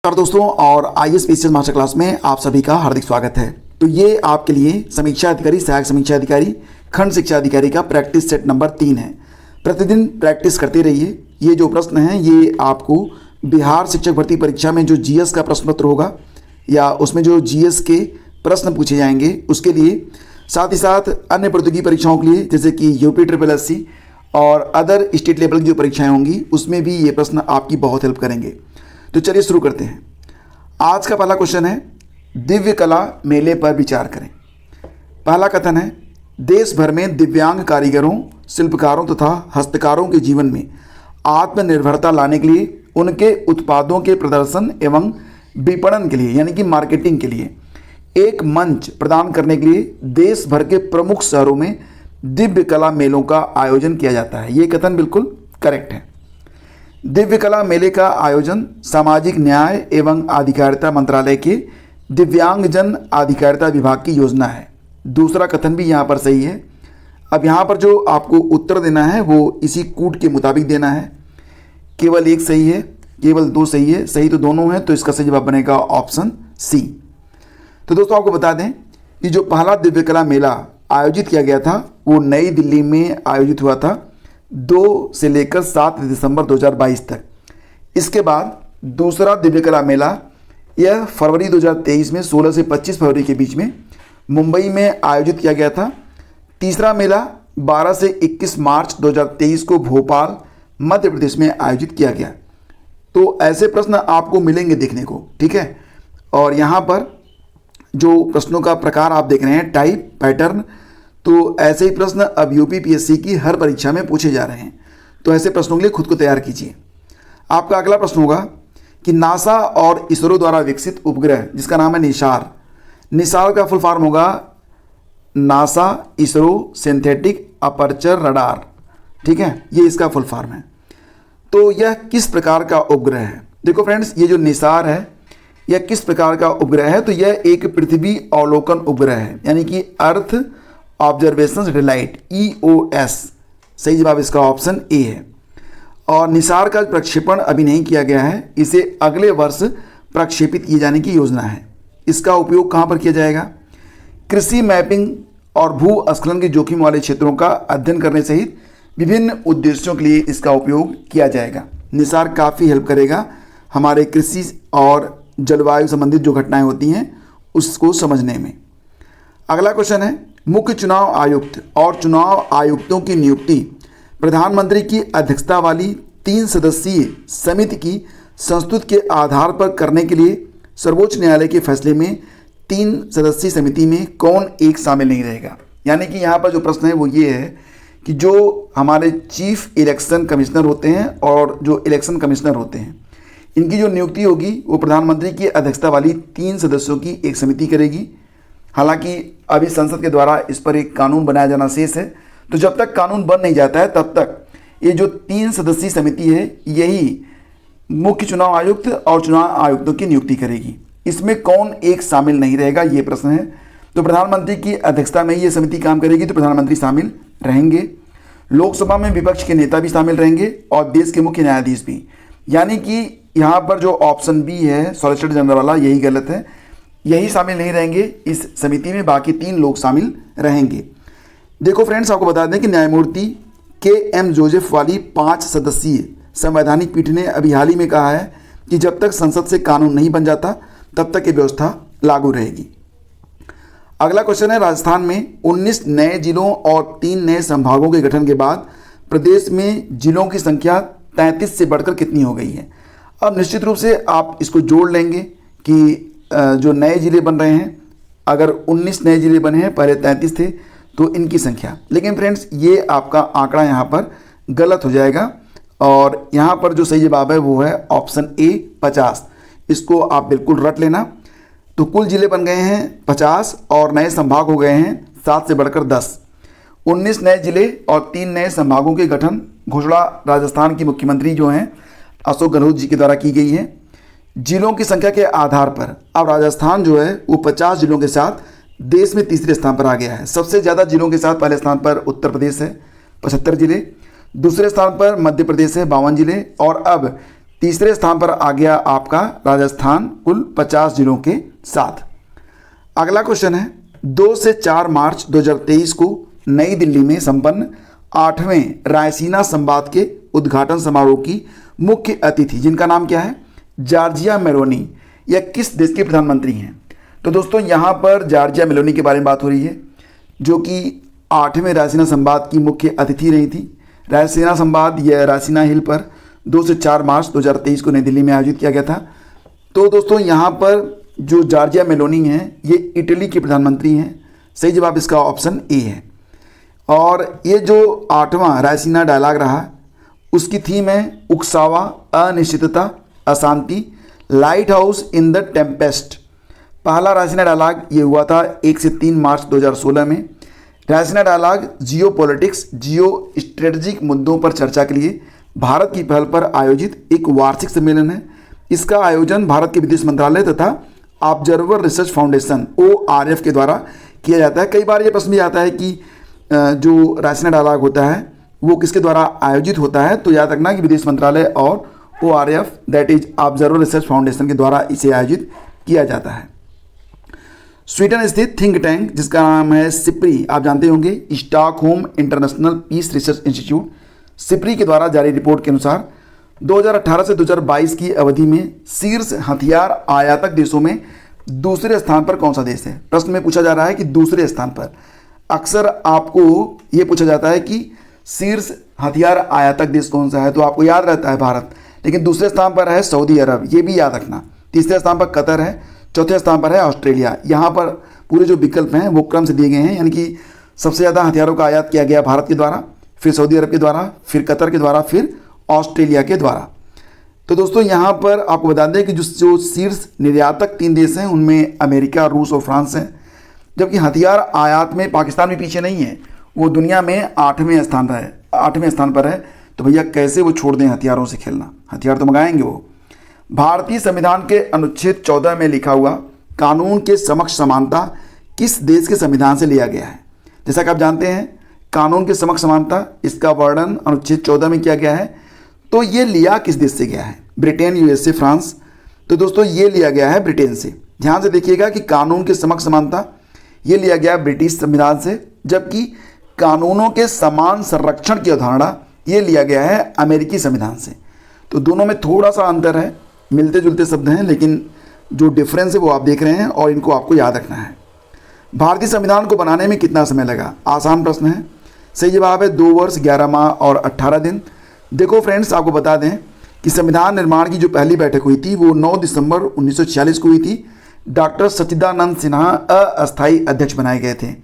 नमस्कार दोस्तों, और आईएएस पीसीएस मास्टर क्लास में आप सभी का हार्दिक स्वागत है। तो ये आपके लिए समीक्षा अधिकारी, सहायक समीक्षा अधिकारी, खंड शिक्षा अधिकारी का प्रैक्टिस सेट नंबर 3 है। प्रतिदिन प्रैक्टिस करते रहिए। ये जो प्रश्न हैं ये आपको बिहार शिक्षक भर्ती परीक्षा में जो जीएस का प्रश्न पत्र होगा या उसमें जो जीएस के प्रश्न पूछे जाएंगे उसके लिए, साथ ही साथ अन्य प्रतियोगी परीक्षाओं के लिए जैसे कि यूपी ट्रिपल एससी और अदर स्टेट लेवल की जो परीक्षाएं होंगी उसमें भी ये प्रश्न आपकी बहुत हेल्प करेंगे। तो चलिए शुरू करते हैं। आज का पहला क्वेश्चन है, दिव्य कला मेले पर विचार करें। पहला कथन है, देश भर में दिव्यांग कारीगरों, शिल्पकारों तथा हस्तकारों के जीवन में आत्मनिर्भरता लाने के लिए उनके उत्पादों के प्रदर्शन एवं विपणन के लिए यानी कि मार्केटिंग के लिए एक मंच प्रदान करने के लिए देश भर के प्रमुख शहरों में दिव्य कला मेलों का आयोजन किया जाता है। ये कथन बिल्कुल करेक्ट है। दिव्य कला मेले का आयोजन सामाजिक न्याय एवं अधिकारिता मंत्रालय के दिव्यांगजन अधिकारिता विभाग की योजना है। दूसरा कथन भी यहाँ पर सही है। अब यहाँ पर जो आपको उत्तर देना है वो इसी कूट के मुताबिक देना है। केवल एक सही है, केवल 2 सही है, सही तो दोनों हैं, तो इसका सही जवाब बनेगा ऑप्शन सी। तो दोस्तों आपको बता दें कि जो पहला दिव्य कला मेला आयोजित किया गया था वो नई दिल्ली में आयोजित हुआ था 2 से लेकर 7 दिसंबर 2022 तक। इसके बाद दूसरा दिव्य कला मेला यह फरवरी 2023 में 16 से 25 फरवरी के बीच में मुंबई में आयोजित किया गया था। तीसरा मेला 12 से 21 मार्च 2023 को भोपाल मध्य प्रदेश में आयोजित किया गया। तो ऐसे प्रश्न आपको मिलेंगे देखने को, ठीक है। और यहाँ पर जो प्रश्नों का प्रकार आप देख रहे हैं, टाइप, पैटर्न, तो ऐसे ही प्रश्न अब यूपीपीएससी की हर परीक्षा में पूछे जा रहे हैं। तो ऐसे प्रश्नों के लिए खुद को तैयार कीजिए। आपका अगला प्रश्न होगा कि नासा और इसरो द्वारा विकसित उपग्रह जिसका नाम है निसार, निसार का फुल फॉर्म होगा NASA ISRO synthetic aperture radar, ठीक है, ये इसका फुल फॉर्म है। तो यह किस प्रकार का उपग्रह है? देखो फ्रेंड्स, ये जो निसार है यह किस प्रकार का उपग्रह है? तो यह एक पृथ्वी अवलोकन उपग्रह है, यानी कि अर्थ ऑब्जर्वेशन सैटेलाइट, EOS। सही जवाब इसका ऑप्शन ए है। और निसार का प्रक्षेपण अभी नहीं किया गया है, इसे अगले वर्ष प्रक्षेपित किए जाने की योजना है। इसका उपयोग कहाँ पर किया जाएगा? कृषि मैपिंग और भूस्खलन के जोखिम वाले क्षेत्रों का अध्ययन करने सहित विभिन्न उद्देश्यों के लिए इसका उपयोग किया जाएगा। निसार काफ़ी हेल्प करेगा हमारे कृषि और जलवायु संबंधित जो घटनाएं होती हैं उसको समझने में। अगला क्वेश्चन है, मुख्य चुनाव आयुक्त और चुनाव आयुक्तों की नियुक्ति प्रधानमंत्री की अध्यक्षता वाली 3 सदस्यीय समिति की संस्तुति के आधार पर करने के लिए सर्वोच्च न्यायालय के फैसले में 3 सदस्यीय समिति में कौन एक शामिल नहीं रहेगा? यानी कि यहाँ पर जो प्रश्न है वो ये है कि जो हमारे चीफ इलेक्शन कमिश्नर होते हैं और जो इलेक्शन कमिश्नर होते हैं इनकी जो नियुक्ति होगी वो प्रधानमंत्री की अध्यक्षता वाली 3 सदस्यों की एक समिति करेगी। हालांकि अभी संसद के द्वारा इस पर एक कानून बनाया जाना शेष है, तो जब तक कानून बन नहीं जाता है तब तक ये जो 3 सदस्यीय समिति है यही मुख्य चुनाव आयुक्त और चुनाव आयुक्तों की नियुक्ति करेगी। इसमें कौन एक शामिल नहीं रहेगा ये प्रश्न है। तो प्रधानमंत्री की अध्यक्षता में ये समिति काम करेगी तो प्रधानमंत्री शामिल रहेंगे, लोकसभा में विपक्ष के नेता भी शामिल रहेंगे और देश के मुख्य न्यायाधीश भी। यानी कि यहाँ पर जो ऑप्शन बी है सॉलिसिटर जनरल वाला यही गलत है, यही शामिल नहीं रहेंगे इस समिति में, बाकी 3 लोग शामिल रहेंगे। देखो फ्रेंड्स, आपको बता दें कि न्यायमूर्ति KM जोसेफ वाली 5 सदस्यीय संवैधानिक पीठ ने अभी हाल ही में कहा है कि जब तक संसद से कानून नहीं बन जाता तब तक ये व्यवस्था लागू रहेगी। अगला क्वेश्चन है, राजस्थान में 19 नए जिलों और 3 नए संभागों के गठन के बाद प्रदेश में जिलों की संख्या 33 से बढ़कर कितनी हो गई है? अब निश्चित रूप से आप इसको जोड़ लेंगे कि जो नए ज़िले बन रहे हैं, अगर 19 नए ज़िले बने हैं, पहले 33 थे, तो इनकी संख्या। लेकिन फ्रेंड्स ये आपका आंकड़ा यहाँ पर गलत हो जाएगा और यहाँ पर जो सही जवाब है वो है ऑप्शन ए 50। इसको आप बिल्कुल रट लेना। तो कुल ज़िले बन गए हैं 50 और नए संभाग हो गए हैं 7 से बढ़कर 10। 19 नए ज़िले और 3 नए संभागों के गठन घोषणा राजस्थान की मुख्यमंत्री जो हैं अशोक गहलोत जी के द्वारा की गई है। जिलों की संख्या के आधार पर अब राजस्थान जो है वो 50 जिलों के साथ देश में तीसरे स्थान पर आ गया है। सबसे ज़्यादा जिलों के साथ पहले स्थान पर उत्तर प्रदेश है 75 जिले, दूसरे स्थान पर मध्य प्रदेश है 52 जिले और अब तीसरे स्थान पर आ गया आपका राजस्थान कुल 50 जिलों के साथ। अगला क्वेश्चन है 2 से 4 मार्च 2023 को नई दिल्ली में संपन्न 8वें रायसीना संवाद के उद्घाटन समारोह की मुख्य अतिथि जिनका नाम क्या है, जॉर्जिया मेलोनी, यह किस देश के प्रधानमंत्री हैं? तो दोस्तों यहाँ पर जॉर्जिया मेलोनी के बारे में बात हो रही है, जो कि 8वें रायसीना संवाद की मुख्य अतिथि रही थी। रायसीना संवाद यह रायसीना हिल पर 2 से 4 मार्च 2023 को नई दिल्ली में आयोजित किया गया था। तो दोस्तों यहाँ पर जो जॉर्जिया मेलोनी हैं ये इटली के प्रधानमंत्री हैं। सही जवाब इसका ऑप्शन ए है। और ये जो 8वां रायसीना डायलॉग रहा उसकी थीम है उकसावा, अनिश्चितता, अशांति, light house in the Tempest. पहला रायसीना डायलॉग ये हुआ था 1 से 3 मार्च 2016 में। रायसीना डायलॉग जियो पॉलिटिक्स, जियो स्ट्रेटजिक मुद्दों पर चर्चा के लिए भारत की पहल पर आयोजित एक वार्षिक सम्मेलन है। इसका आयोजन भारत के विदेश मंत्रालय तथा ऑब्जर्वर रिसर्च फाउंडेशन ORF के द्वारा किया जाता है। कई बार ये प्रश्न भी आता है कि जो रायसीना डायलॉग होता है वो किसके द्वारा आयोजित होता है, तो याद रखना कि विदेश मंत्रालय और ORF that is observer research foundation के द्वारा इसे आयोजित किया जाता है। स्वीडन स्थित थिंक टैंक जिसका नाम है सिप्री, आप जानते होंगे, Stockholm international peace research institute, SIPRI के द्वारा जारी रिपोर्ट के अनुसार 2018 से 2022 की अवधि में शीर्ष हथियार आयातक देशों में दूसरे स्थान पर कौन सा देश है? प्रश्न में पूछा जा रहा है कि दूसरे स्थान पर। अक्सर आपको ये पूछा जाता है कि शीर्ष हथियार आयातक देश कौन सा है, तो आपको याद रहता है भारत, लेकिन दूसरे स्थान पर है सऊदी अरब, ये भी याद रखना। तीसरे स्थान पर कतर है, चौथे स्थान पर है ऑस्ट्रेलिया। यहाँ पर पूरे जो विकल्प हैं वो क्रम से दिए गए हैं, यानी कि सबसे ज़्यादा हथियारों का आयात किया गया भारत के द्वारा, फिर सऊदी अरब के द्वारा, फिर कतर के द्वारा, फिर ऑस्ट्रेलिया के द्वारा। तो दोस्तों यहाँ पर आपको बता दें कि जो शीर्ष निर्यातक 3 देश हैं उनमें अमेरिका, रूस और फ्रांस हैं, जबकि हथियार आयात में पाकिस्तान भी पीछे नहीं है, वो दुनिया में 8वें स्थान पर है। तो भैया कैसे वो छोड़ दें हथियारों से खेलना, हथियार तो मंगाएंगे वो। भारतीय संविधान के अनुच्छेद 14 में लिखा हुआ कानून के समक्ष समानता किस देश के संविधान से लिया गया है? जैसा कि आप जानते हैं कानून के समक्ष समानता इसका वर्णन अनुच्छेद 14 में किया गया है, तो ये लिया किस देश से गया है? Britain, USA, France. तो दोस्तों ये लिया गया है ब्रिटेन से। ध्यान से देखिएगा कि कानून के समक्ष समानता ये लिया गया ब्रिटिश संविधान से, जबकि कानूनों के समान संरक्षण की अवधारणा ये लिया गया है अमेरिकी संविधान से। तो दोनों में थोड़ा सा अंतर है, मिलते जुलते शब्द हैं, लेकिन जो डिफरेंस है वो आप देख रहे हैं और इनको आपको याद रखना है। भारतीय संविधान को बनाने में कितना समय लगा? आसान प्रश्न है। सही जवाब है 2 वर्ष 11 माह और 18 दिन। देखो फ्रेंड्स, आपको बता दें कि संविधान निर्माण की जो पहली बैठक हुई थी वो 9 दिसंबर 1946 को हुई थी। डॉक्टर सच्चिदानंद सिन्हा अस्थायी अध्यक्ष बनाए गए थे।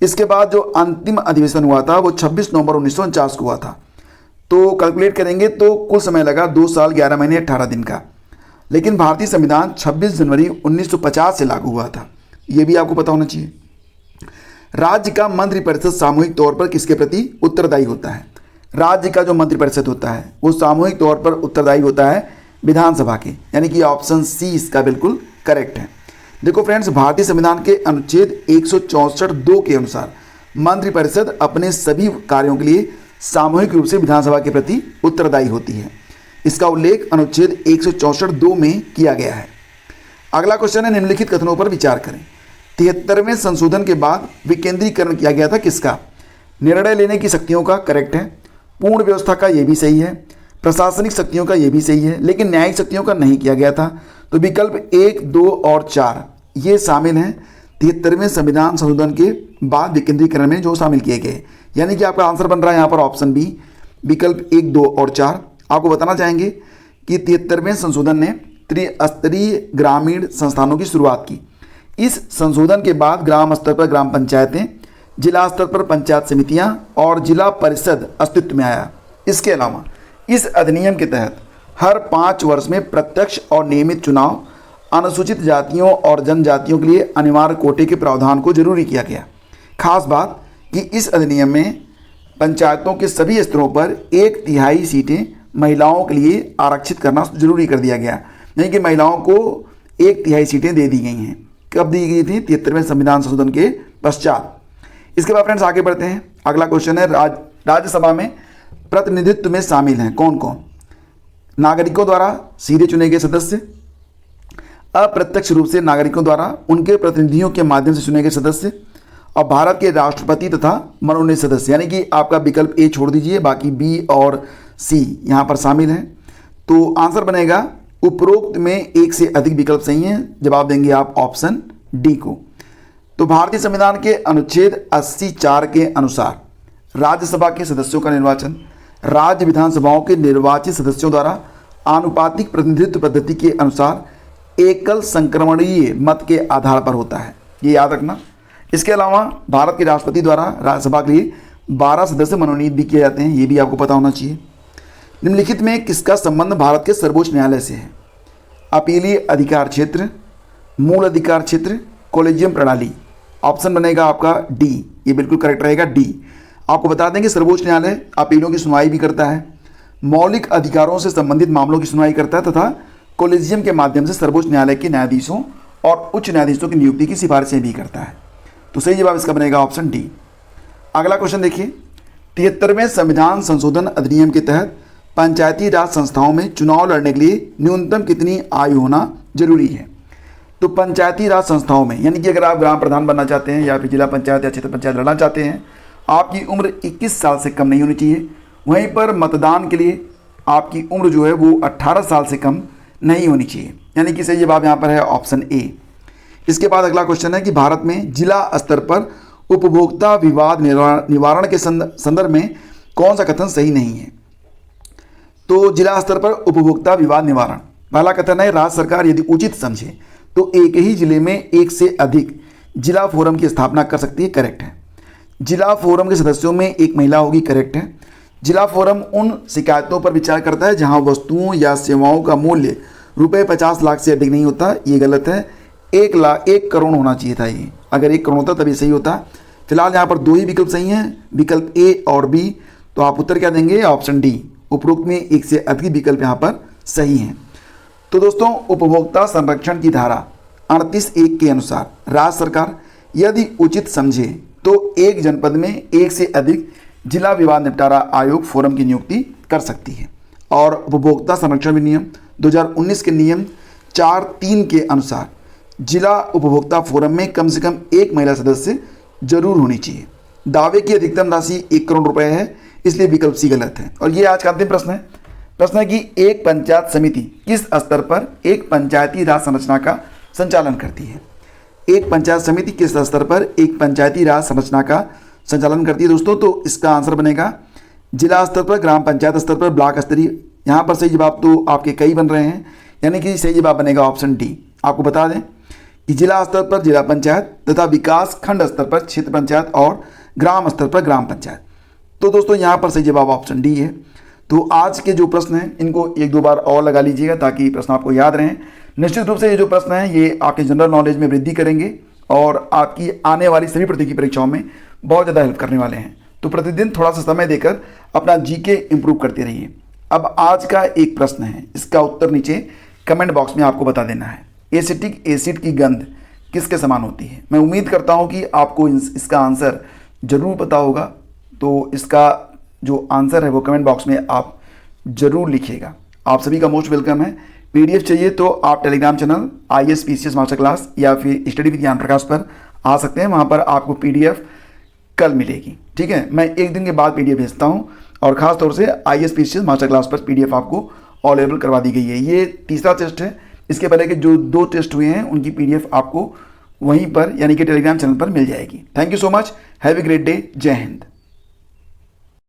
इसके बाद जो अंतिम अधिवेशन हुआ था वो 26 नवंबर 1949 को हुआ था। तो कैलकुलेट करेंगे तो कुल समय लगा 2 साल 11 महीने 18 दिन का। लेकिन भारतीय संविधान 26 जनवरी 1950 से लागू हुआ था, ये भी आपको पता होना चाहिए। राज्य का मंत्रिपरिषद सामूहिक तौर पर किसके प्रति उत्तरदायी होता है? राज्य का जो मंत्रिपरिषद होता है वो सामूहिक तौर पर उत्तरदायी होता है विधानसभा के, यानी कि ऑप्शन सी इसका बिल्कुल करेक्ट है। देखो फ्रेंड्स, भारतीय संविधान के अनुच्छेद 164(2) के अनुसार मंत्रिपरिषद अपने सभी कार्यों के लिए सामूहिक रूप से विधानसभा के प्रति उत्तरदायी होती है। इसका उल्लेख अनुच्छेद 164(2) में किया गया है। अगला क्वेश्चन है निम्नलिखित कथनों पर विचार करें। 73वें संशोधन के बाद विकेंद्रीकरण किया गया था किसका? निर्णय लेने की शक्तियों का, करेक्ट है। पूर्ण व्यवस्था का, ये भी सही है। प्रशासनिक शक्तियों का, ये भी सही है, लेकिन न्यायिक शक्तियों का नहीं किया गया था। तो विकल्प 1, 2 और 4 ये शामिल हैं 73वें संविधान संशोधन के बाद विकेंद्रीकरण में जो शामिल किए गए, यानी कि आपका आंसर बन रहा है यहाँ पर ऑप्शन बी, विकल्प 1, 2 और 4। आपको बताना चाहेंगे कि 73वें संशोधन ने त्रिस्तरीय ग्रामीण संस्थानों की शुरुआत की। इस संशोधन के बाद ग्राम स्तर पर ग्राम पंचायतें, जिला स्तर पर पंचायत समितियां और जिला परिषद अस्तित्व में आया। इसके अलावा इस अधिनियम के तहत हर 5 वर्ष में प्रत्यक्ष और नियमित चुनाव, अनुसूचित जातियों और जनजातियों के लिए अनिवार्य कोटे के प्रावधान को जरूरी किया गया। खास बात कि इस अधिनियम में पंचायतों के सभी स्तरों पर 1/3 सीटें महिलाओं के लिए आरक्षित करना जरूरी कर दिया गया, यानी कि महिलाओं को 1/3 सीटें दे दी गई हैं। कब दी गई थी? 73वें संविधान संशोधन के पश्चात। इसके बाद फ्रेंड्स आगे बढ़ते हैं। अगला क्वेश्चन है राज्यसभा में प्रतिनिधित्व में शामिल हैं कौन कौन? नागरिकों द्वारा सीधे चुने गए सदस्य, अप्रत्यक्ष रूप से नागरिकों द्वारा उनके प्रतिनिधियों के माध्यम से चुने गए सदस्य, और भारत के राष्ट्रपति तथा मनोनीत सदस्य। यानी कि आपका विकल्प ए छोड़ दीजिए, बाकी बी और सी यहाँ पर शामिल हैं। तो आंसर बनेगा उपरोक्त में एक से अधिक विकल्प सही हैं। जवाब देंगे आप ऑप्शन डी को। तो भारतीय संविधान के अनुच्छेद 84 के अनुसार राज्यसभा के सदस्यों का निर्वाचन राज्य विधानसभाओं के निर्वाचित सदस्यों द्वारा आनुपातिक प्रतिनिधित्व पद्धति के अनुसार एकल संक्रमणीय मत के आधार पर होता है, ये याद रखना। इसके अलावा भारत के राष्ट्रपति द्वारा राज्यसभा के लिए 12 सदस्य मनोनीत भी किए जाते हैं, ये भी आपको पता होना चाहिए। निम्नलिखित में किसका संबंध भारत के सर्वोच्च न्यायालय से है? अपीलीय अधिकार क्षेत्र, मूल अधिकार क्षेत्र, कॉलेजियम प्रणाली। ऑप्शन बनेगा आपका डी, ये बिल्कुल करेक्ट रहेगा डी। आपको बता दें कि सर्वोच्च न्यायालय अपीलों की सुनवाई भी करता है, मौलिक अधिकारों से संबंधित मामलों की सुनवाई करता है तथा कॉलेजियम के माध्यम से सर्वोच्च न्यायालय के न्यायाधीशों और उच्च न्यायाधीशों की नियुक्ति की सिफारिशें भी करता है। तो सही जवाब इसका बनेगा ऑप्शन डी। अगला क्वेश्चन देखिए, 73वें संविधान संशोधन अधिनियम के तहत पंचायती राज संस्थाओं में चुनाव लड़ने के लिए न्यूनतम कितनी आयु होना जरूरी है? तो पंचायती राज संस्थाओं में, यानी कि अगर आप ग्राम प्रधान बनना चाहते हैं या फिर जिला पंचायत या क्षेत्र पंचायत लड़ना चाहते हैं, आपकी उम्र 21 साल से कम नहीं होनी चाहिए। वहीं पर मतदान के लिए आपकी उम्र जो है वो 18 साल से कम नहीं होनी चाहिए, यानी कि सही जवाब यहाँ पर है ऑप्शन ए। इसके बाद अगला क्वेश्चन है कि भारत में जिला स्तर पर उपभोक्ता विवाद निवारण के संदर्भ में कौन सा कथन सही नहीं है? तो जिला स्तर पर उपभोक्ता विवाद निवारण, पहला कथन है राज्य सरकार यदि उचित समझे तो एक ही जिले में एक से अधिक जिला फोरम की स्थापना कर सकती है, करेक्ट है। जिला फोरम के सदस्यों में एक महिला होगी, करेक्ट है। जिला फोरम उन शिकायतों पर विचार करता है जहां वस्तुओं या सेवाओं का मूल्य रुपये 50 लाख से अधिक नहीं होता, ये गलत है। 1 करोड़ होना चाहिए था, ये अगर 1 करोड़ होता तभी सही होता। फिलहाल यहाँ पर 2 ही विकल्प सही हैं, विकल्प ए और बी। तो आप उत्तर क्या देंगे? Option D. उपरोक्त में एक से अधिक विकल्प यहाँ पर सही हैं। तो दोस्तों, उपभोक्ता संरक्षण की धारा 38(1) के अनुसार राज्य सरकार यदि उचित समझे तो एक जनपद में एक से अधिक जिला विवाद निपटारा आयोग फोरम की नियुक्ति कर सकती है। और उपभोक्ता संरक्षण अधिनियम 2019 के नियम 4(3) के अनुसार जिला उपभोक्ता फोरम में कम से कम एक महिला सदस्य जरूर होनी चाहिए। दावे की अधिकतम राशि 1 करोड़ रुपए है, इसलिए विकल्प सी गलत है। और ये आज का अंतिम प्रश्न है। प्रश्न है कि एक पंचायत समिति किस स्तर पर एक पंचायती राज संरचना का संचालन करती है? एक पंचायत समिति किस स्तर पर एक पंचायती राज संरचना का संचालन करती है दोस्तों? तो इसका आंसर बनेगा जिला स्तर पर, ग्राम पंचायत स्तर पर, ब्लॉक स्तरीय। यहाँ पर सही जवाब तो आपके कई बन रहे हैं, यानी कि सही जवाब बनेगा ऑप्शन डी। आपको बता दें कि जिला स्तर पर जिला पंचायत तथा विकास खंड स्तर पर क्षेत्र पंचायत और ग्राम स्तर पर ग्राम पंचायत। तो दोस्तों यहाँ पर सही जवाब ऑप्शन डी है। तो आज के जो प्रश्न हैं इनको 1-2 बार और लगा लीजिएगा ताकि प्रश्न आपको याद रहें। निश्चित रूप से ये जो प्रश्न हैं ये आपके जनरल नॉलेज में वृद्धि करेंगे और आपकी आने वाली सभी प्रतियोगी परीक्षाओं में बहुत ज़्यादा हेल्प करने वाले हैं। तो प्रतिदिन थोड़ा सा समय देकर अपना जीके इंप्रूव करते रहिए। अब आज का एक प्रश्न है, इसका उत्तर नीचे कमेंट बॉक्स में आपको बता देना है। एसिटिक एसिड की गंध किसके समान होती है? मैं उम्मीद करता हूँ कि आपको इसका आंसर जरूर पता होगा। तो इसका जो आंसर है वो कमेंट बॉक्स में आप जरूर लिखिएगा। आप सभी का मोस्ट वेलकम है। पीडीएफ चाहिए तो आप Telegram channel IAS PCS master class या फिर स्टडी विद ज्ञान प्रकाश पर आ सकते हैं। वहाँ पर आपको पीडीएफ कल मिलेगी, ठीक है। मैं 1 दिन के बाद पीडीएफ भेजता हूँ और ख़ास तौर से IAS PCS मास्टर क्लास पर पीडीएफ आपको अवेलेबल करवा दी गई है। ये तीसरा टेस्ट है। इसके पहले के जो 2 टेस्ट हुए हैं उनकी पीडीएफ आपको वहीं पर यानी कि टेलीग्राम चैनल पर मिल जाएगी। Thank you so much. Have a great day. जय हिंद।